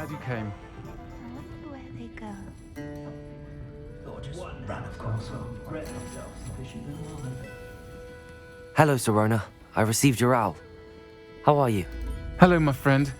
glad you came. I wonder where they go. Or just ran across or regret themselves sufficiently alive. Hello, Serona. I received your owl. How are you? Hello, my friend.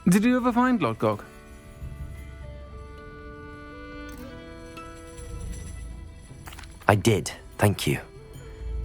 Did you ever find Lodgok? I did, thank you.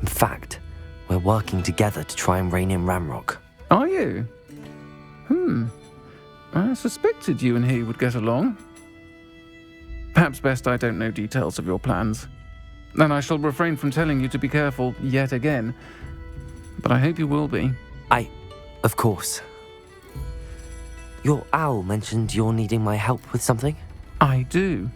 In fact, we're working together to try and rein in Ramrock. Are you? I suspected you and he would get along. Perhaps best I don't know details of your plans. And I shall refrain from telling you to be careful yet again. But I hope you will be. Of course. Your owl mentioned you're needing my help with something? I do.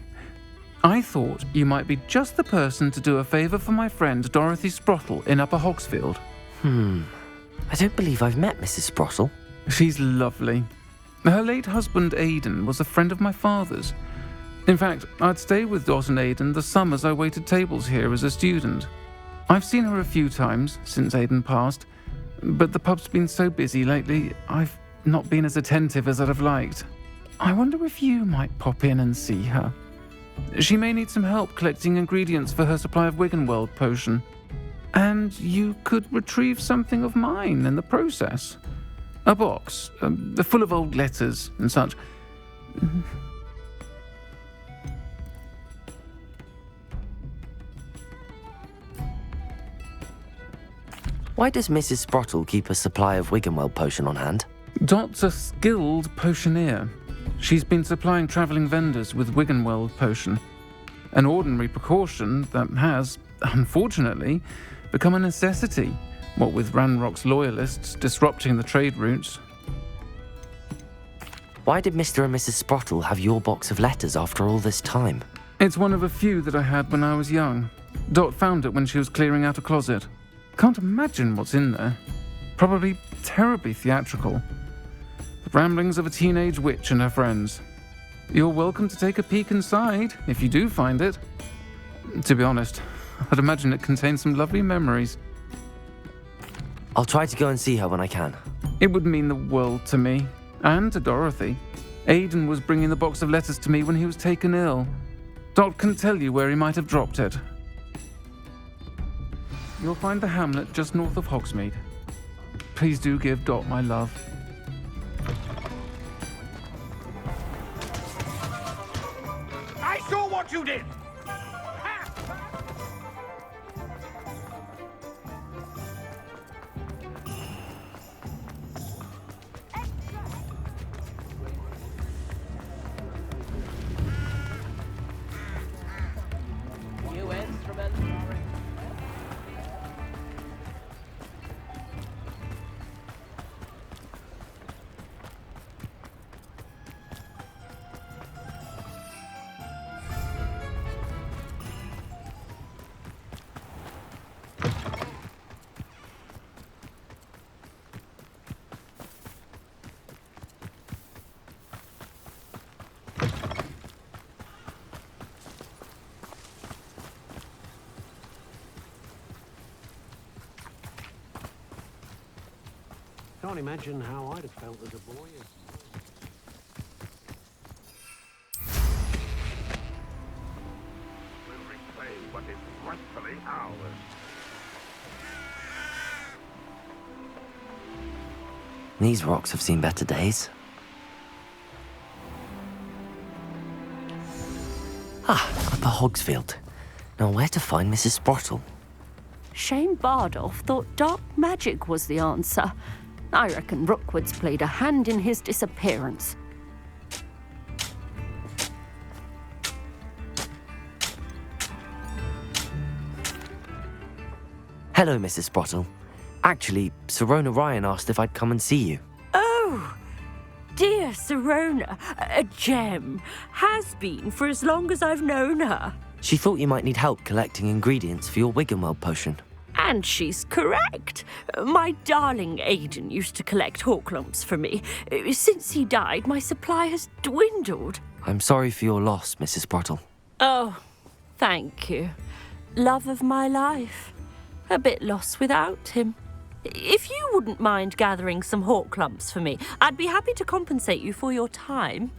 I thought you might be just the person to do a favour for my friend Dorothy Sprottle in Upper Hogsfield. I don't believe I've met Mrs. Sprottle. She's lovely. Her late husband Aidan was a friend of my father's. In fact, I'd stay with Dot and Aidan the summers I waited tables here as a student. I've seen her a few times since Aidan passed, but the pub's been so busy lately, I've not been as attentive as I'd have liked. I wonder if you might pop in and see her. She may need some help collecting ingredients for her supply of Wiggenweld potion. And you could retrieve something of mine in the process. A box, full of old letters and such. Why does Mrs. Sprottle keep a supply of Wiggenweld potion on hand? Dot's a skilled potioneer. She's been supplying travelling vendors with Wiggenweld potion. An ordinary precaution that has, unfortunately, become a necessity, what with Ranrock's loyalists disrupting the trade routes. Why did Mr. and Mrs. Sprottle have your box of letters after all this time? It's one of a few that I had when I was young. Dot found it when she was clearing out a closet. Can't imagine what's in there. Probably terribly theatrical. The ramblings of a teenage witch and her friends. You're welcome to take a peek inside, if you do find it. To be honest, I'd imagine it contains some lovely memories. I'll try to go and see her when I can. It would mean the world to me, and to Dorothy. Aidan was bringing the box of letters to me when he was taken ill. Dot can tell you where he might have dropped it. You'll find the hamlet just north of Hogsmeade. Please do give Dot my love. I saw what you did! New instruments. Can't imagine how I'd have felt as a boy. We'll reclaim what is rightfully ours. These rocks have seen better days. Upper Hogsfield. Now where to find Mrs. Sprottle? Shane Bardolph thought dark magic was the answer. I reckon Rookwood's played a hand in his disappearance. Hello, Mrs. Sprottle. Actually, Serona Ryan asked if I'd come and see you. Oh, dear Serona, a gem. Has been for as long as I've known her. She thought you might need help collecting ingredients for your Wiggenweld potion. And she's correct. My darling Aidan used to collect hawklumps for me. Since he died, my supply has dwindled. I'm sorry for your loss, Mrs. Sprottle. Oh, thank you. Love of my life. A bit lost without him. If you wouldn't mind gathering some hawk lumps for me, I'd be happy to compensate you for your time.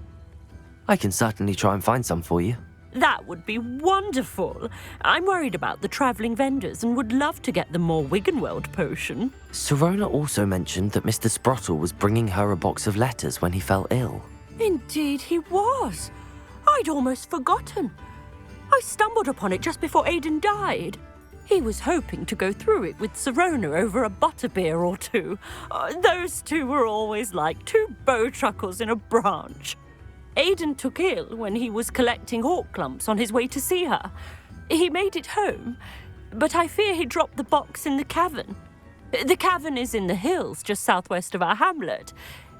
I can certainly try and find some for you. That would be wonderful. I'm worried about the travelling vendors and would love to get them more Wiggenweld potion. Sirona also mentioned that Mr. Sprottle was bringing her a box of letters when he fell ill. Indeed he was. I'd almost forgotten. I stumbled upon it just before Aidan died. He was hoping to go through it with Sirona over a butterbeer or two. Those two were always like two bowtruckles in a branch. Aidan took ill when he was collecting hawk clumps on his way to see her. He made it home, but I fear he dropped the box in the cavern. The cavern is in the hills just southwest of our hamlet.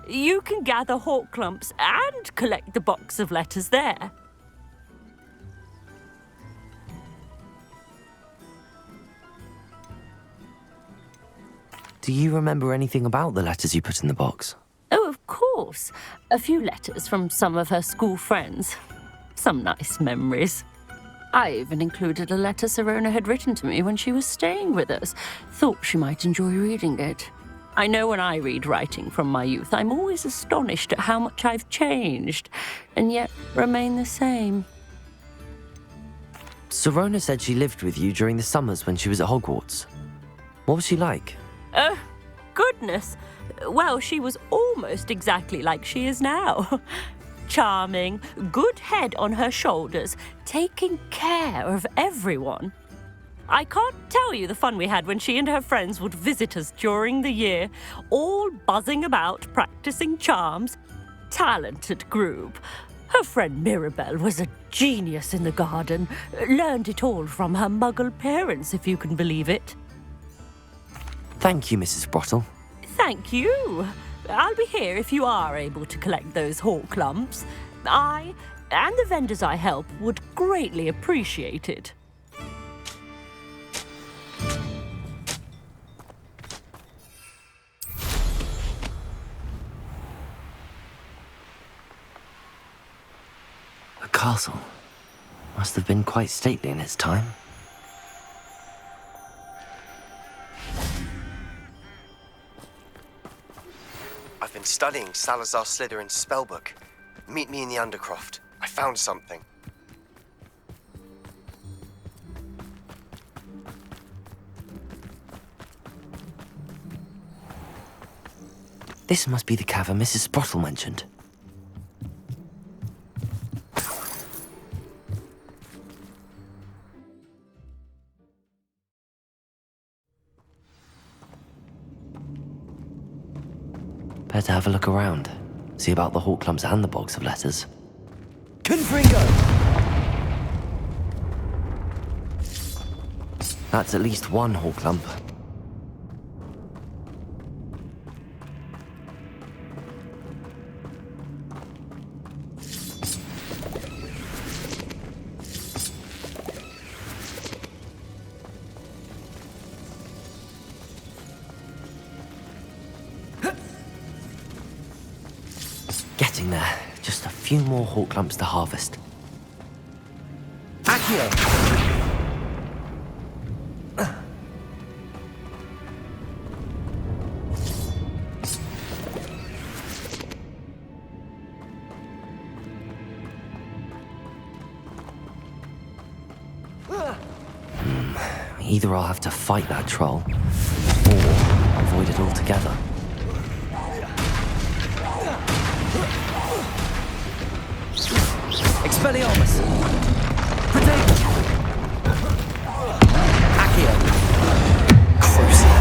You can gather hawk clumps and collect the box of letters there. Do you remember anything about the letters you put in the box? Oh, of course. A few letters from some of her school friends. Some nice memories. I even included a letter Sirona had written to me when she was staying with us. Thought she might enjoy reading it. I know when I read writing from my youth, I'm always astonished at how much I've changed, and yet remain the same. Sirona said she lived with you during the summers when she was at Hogwarts. What was she like? Oh, goodness. Well, she was almost exactly like she is now. Charming, good head on her shoulders, taking care of everyone. I can't tell you the fun we had when she and her friends would visit us during the year, all buzzing about, practicing charms. Talented group. Her friend Mirabelle was a genius in the garden. Learned it all from her muggle parents, if you can believe it. Thank you, Mrs. Sprottle. Thank you. I'll be here if you are able to collect those hawk lumps. I, and the vendors I help, would greatly appreciate it. The castle must have been quite stately in its time. I've been studying Salazar Slytherin's spellbook. Meet me in the Undercroft. I found something. This must be the cavern Mrs. Sprottle mentioned. Better have a look around. See about the hawk clumps and the box of letters. Confringo! That's at least one hawk clump. Getting there. Just a few more hawk clumps to harvest. Accio! Either I'll have to fight that troll, or avoid it altogether. Expelliarmus! Protect! Accio! Crucial!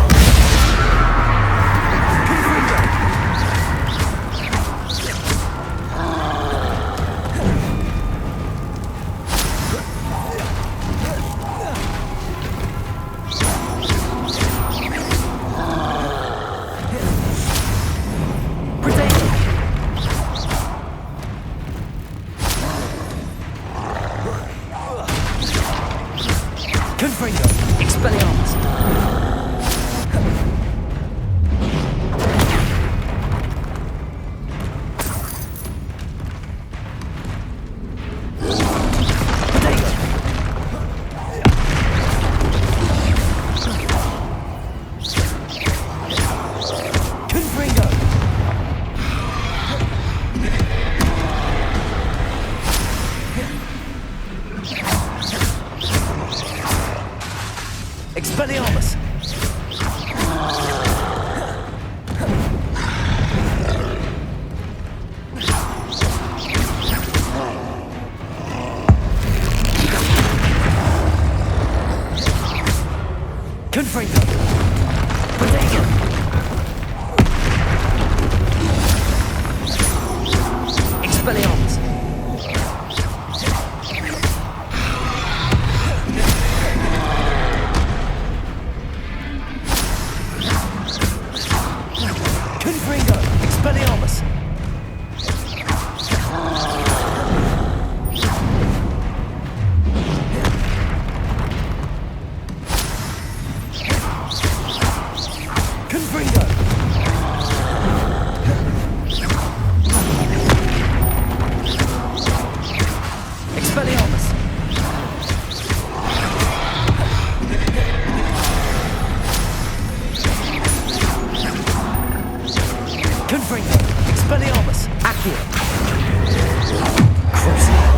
Expelliarmus! Confringo! Expelliarmus! Confringo! Expelliarmus! Accio! Crucible!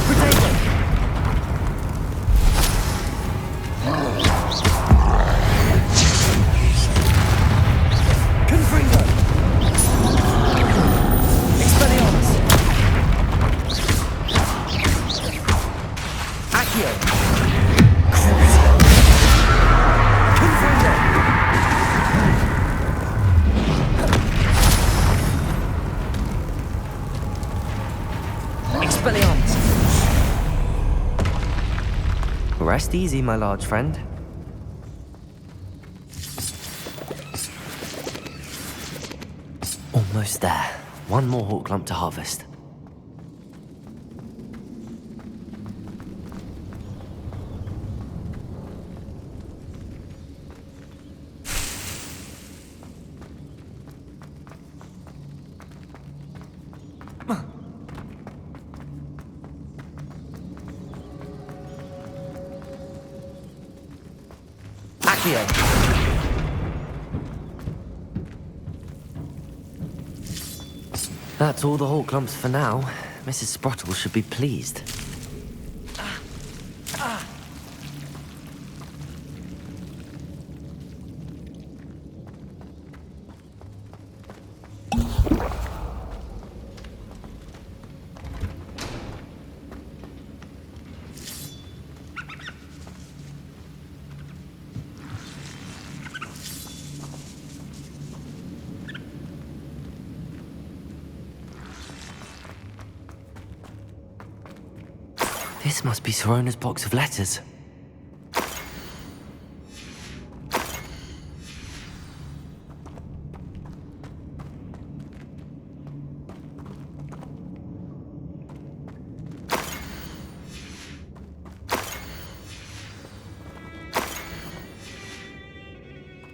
Potato! Confringo! Expelliarmus! Accio! Crucible! Confringo! Expelliarmus! Rest easy, my large friend. Almost there. One more hawk lump to harvest. Accio! That's all the hawk lumps for now. Mrs. Sprottle should be pleased. This must be Sirona's box of letters.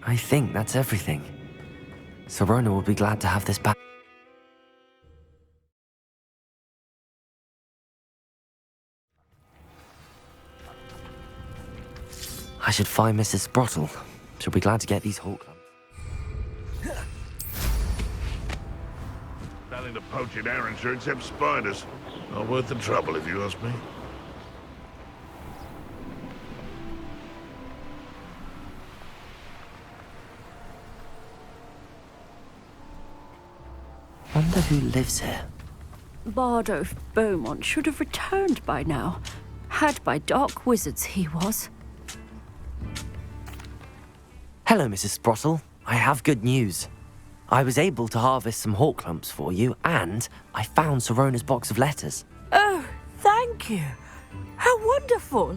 I think that's everything. Sirona will be glad to have this back. I should find Mrs. Sprottle. She'll be glad to get these hawk lumps. Nothing to poach in Arrowshire except spiders. Not worth the trouble, if you ask me. Wonder who lives here. Bardo Beaumont should have returned by now. Had by dark wizards he was. Hello, Mrs. Sprottle. I have good news. I was able to harvest some hawk lumps for you, and I found Sirona's box of letters. Oh, thank you. How wonderful.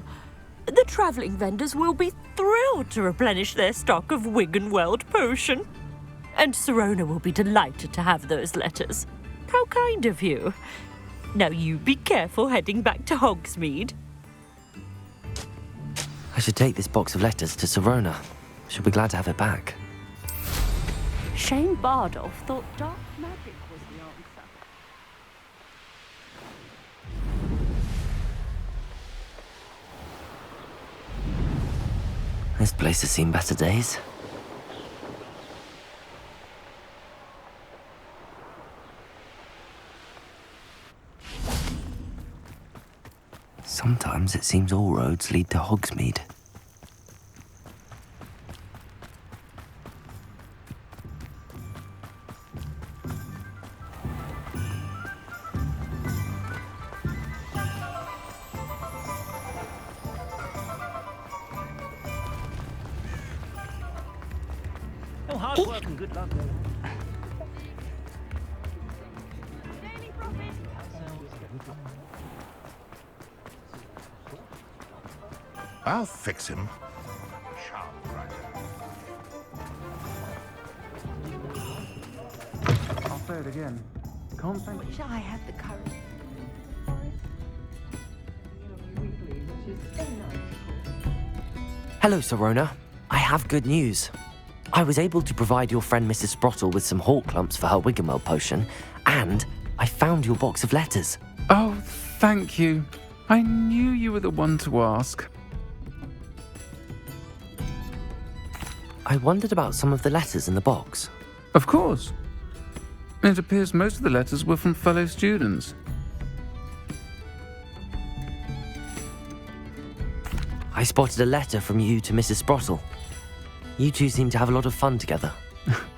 The travelling vendors will be thrilled to replenish their stock of Wiggenweld potion. And Sirona will be delighted to have those letters. How kind of you. Now you be careful heading back to Hogsmeade. I should take this box of letters to Sirona. She'll be glad to have it back. Shane Bardolph thought dark magic was the answer. This place has seen better days. Sometimes it seems all roads lead to Hogsmeade. Oh, hard work and good luck. I'll fix him. say it again. Can't thank you. Wish I had the courage. Hello, Sirona. I have good news. I was able to provide your friend Mrs. Sprottle with some Hawk Lumps for her Wiggenweld potion, and I found your box of letters. Oh, thank you. I knew you were the one to ask. I wondered about some of the letters in the box. Of course. It appears most of the letters were from fellow students. I spotted a letter from you to Mrs. Sprottle. You two seem to have a lot of fun together.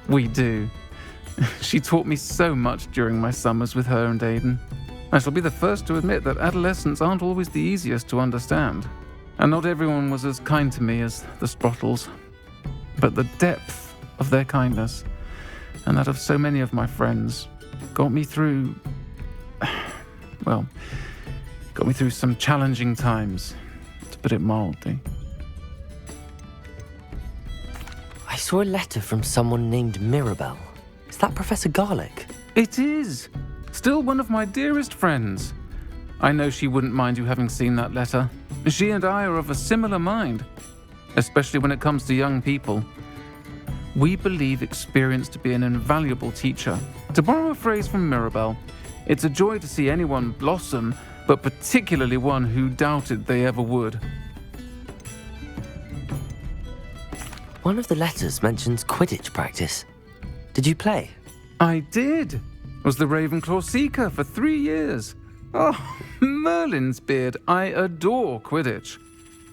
We do. She taught me so much during my summers with her and Aiden. I shall be the first to admit that adolescents aren't always the easiest to understand. And not everyone was as kind to me as the Sprottles. But the depth of their kindness, and that of so many of my friends, got me through some challenging times, to put it mildly. I saw a letter from someone named Mirabelle. Is that Professor Garlic? It is! Still one of my dearest friends. I know she wouldn't mind you having seen that letter. She and I are of a similar mind, especially when it comes to young people. We believe experience to be an invaluable teacher. To borrow a phrase from Mirabelle, it's a joy to see anyone blossom, but particularly one who doubted they ever would. One of the letters mentions Quidditch practice. Did you play? I did. Was the Ravenclaw Seeker for 3 years. Oh, Merlin's beard, I adore Quidditch.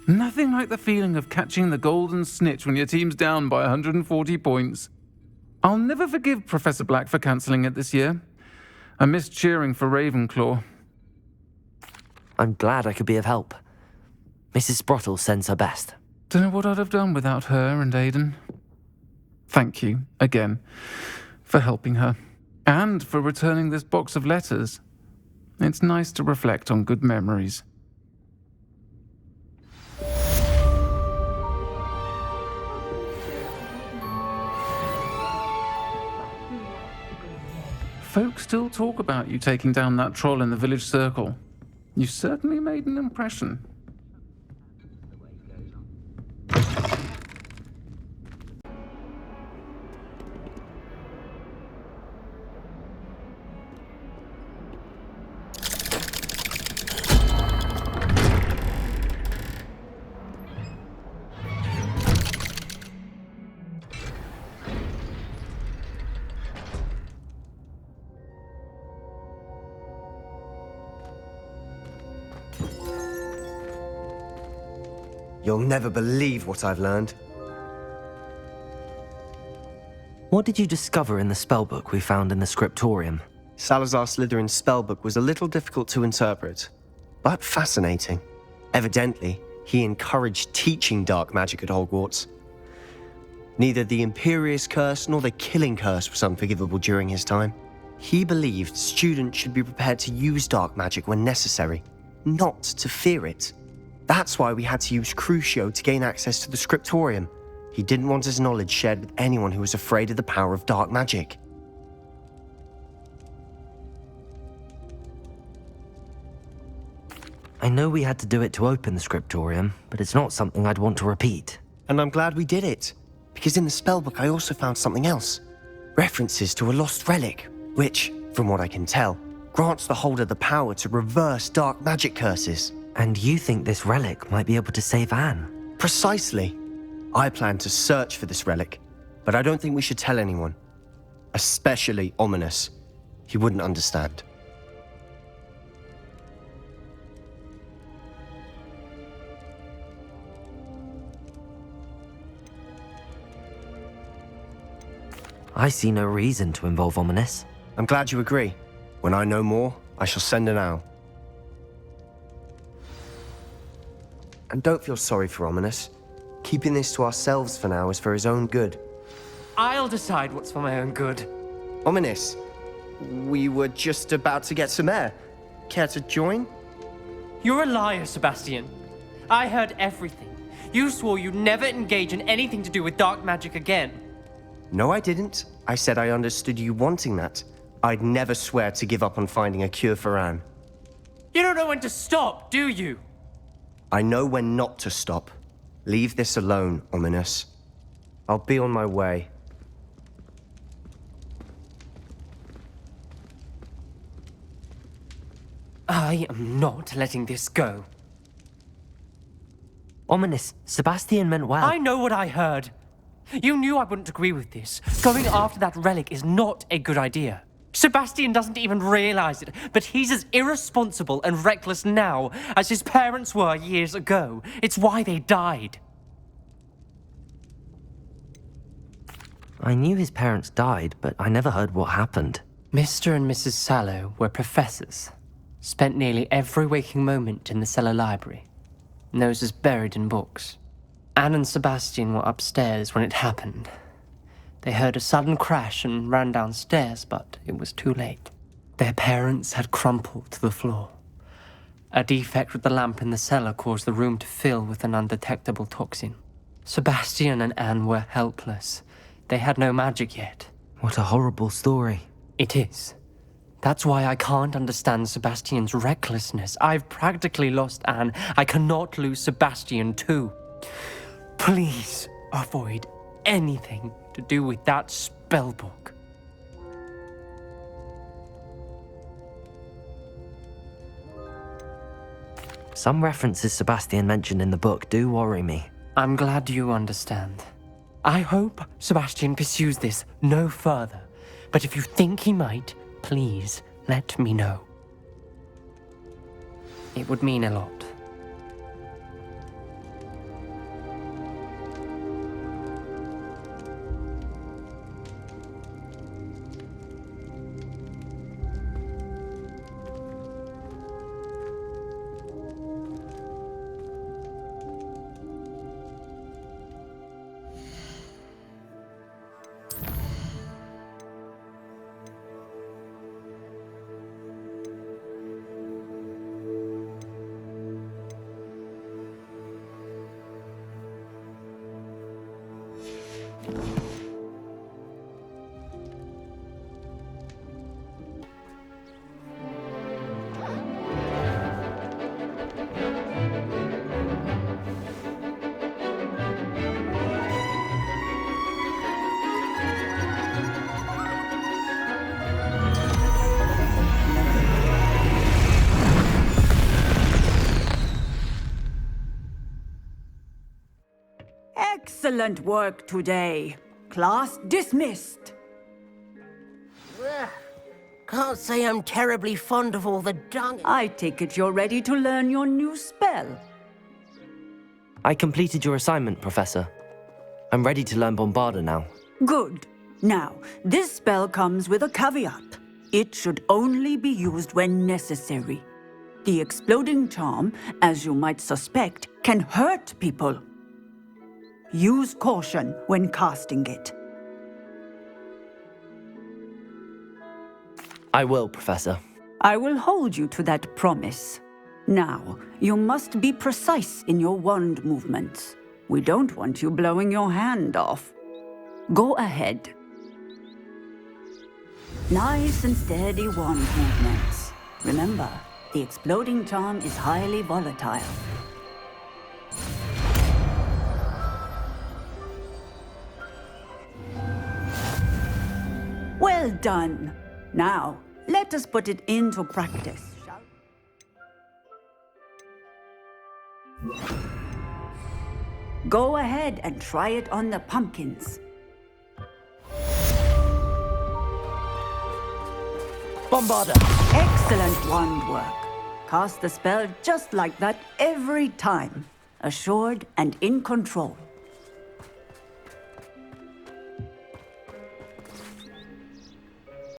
Nothing like the feeling of catching the golden snitch when your team's down by 140 points. I'll never forgive Professor Black for cancelling it this year. I missed cheering for Ravenclaw. I'm glad I could be of help. Mrs. Sprottle sends her best. Don't know what I'd have done without her and Aiden. Thank you, again, for helping her. And for returning this box of letters. It's nice to reflect on good memories. Folks still talk about you taking down that troll in the village circle. You certainly made an impression. You'll never believe what I've learned. What did you discover in the spellbook we found in the scriptorium? Salazar Slytherin's spellbook was a little difficult to interpret, but fascinating. Evidently, he encouraged teaching dark magic at Hogwarts. Neither the Imperious Curse nor the Killing Curse was unforgivable during his time. He believed students should be prepared to use dark magic when necessary, not to fear it. That's why we had to use Crucio to gain access to the scriptorium. He didn't want his knowledge shared with anyone who was afraid of the power of dark magic. I know we had to do it to open the scriptorium, but it's not something I'd want to repeat. And I'm glad we did it, because in the spellbook I also found something else. References to a lost relic, which, from what I can tell, grants the holder the power to reverse dark magic curses. And you think this relic might be able to save Anne? Precisely. I plan to search for this relic, but I don't think we should tell anyone. Especially Ominous. He wouldn't understand. I see no reason to involve Ominous. I'm glad you agree. When I know more, I shall send an owl. And don't feel sorry for Ominous. Keeping this to ourselves for now is for his own good. I'll decide what's for my own good. Ominous, we were just about to get some air. Care to join? You're a liar, Sebastian. I heard everything. You swore you'd never engage in anything to do with dark magic again. No, I didn't. I said I understood you wanting that, I'd never swear to give up on finding a cure for Anne. You don't know when to stop, do you? I know when not to stop. Leave this alone, Ominous. I'll be on my way. I am not letting this go. Ominous, Sebastian meant well. I know what I heard. You knew I wouldn't agree with this. Going after that relic is not a good idea. Sebastian doesn't even realize it, but he's as irresponsible and reckless now as his parents were years ago. It's why they died. I knew his parents died, but I never heard what happened. Mr. and Mrs. Sallow were professors. Spent nearly every waking moment in the cellar library. Noses buried in books. Anne and Sebastian were upstairs when it happened. They heard a sudden crash and ran downstairs, but it was too late. Their parents had crumpled to the floor. A defect with the lamp in the cellar caused the room to fill with an undetectable toxin. Sebastian and Anne were helpless. They had no magic yet. What a horrible story. It is. That's why I can't understand Sebastian's recklessness. I've practically lost Anne. I cannot lose Sebastian too. Please avoid anything to do with that spellbook. Some references Sebastian mentioned in the book do worry me. I'm glad you understand. I hope Sebastian pursues this no further. But if you think he might, please let me know. It would mean a lot. Excellent work today. Class dismissed. Can't say I'm terribly fond of all the dung. I take it you're ready to learn your new spell. I completed your assignment, Professor. I'm ready to learn Bombarda now. Good. Now, this spell comes with a caveat. It should only be used when necessary. The exploding charm, as you might suspect, can hurt people. Use caution when casting it. I will, Professor. I will hold you to that promise. Now, you must be precise in your wand movements. We don't want you blowing your hand off. Go ahead. Nice and steady wand movements. Remember, the exploding charm is highly volatile. Well done. Now, let us put it into practice. Go ahead and try it on the pumpkins. Bombarda! Excellent wand work. Cast the spell just like that every time. Assured and in control.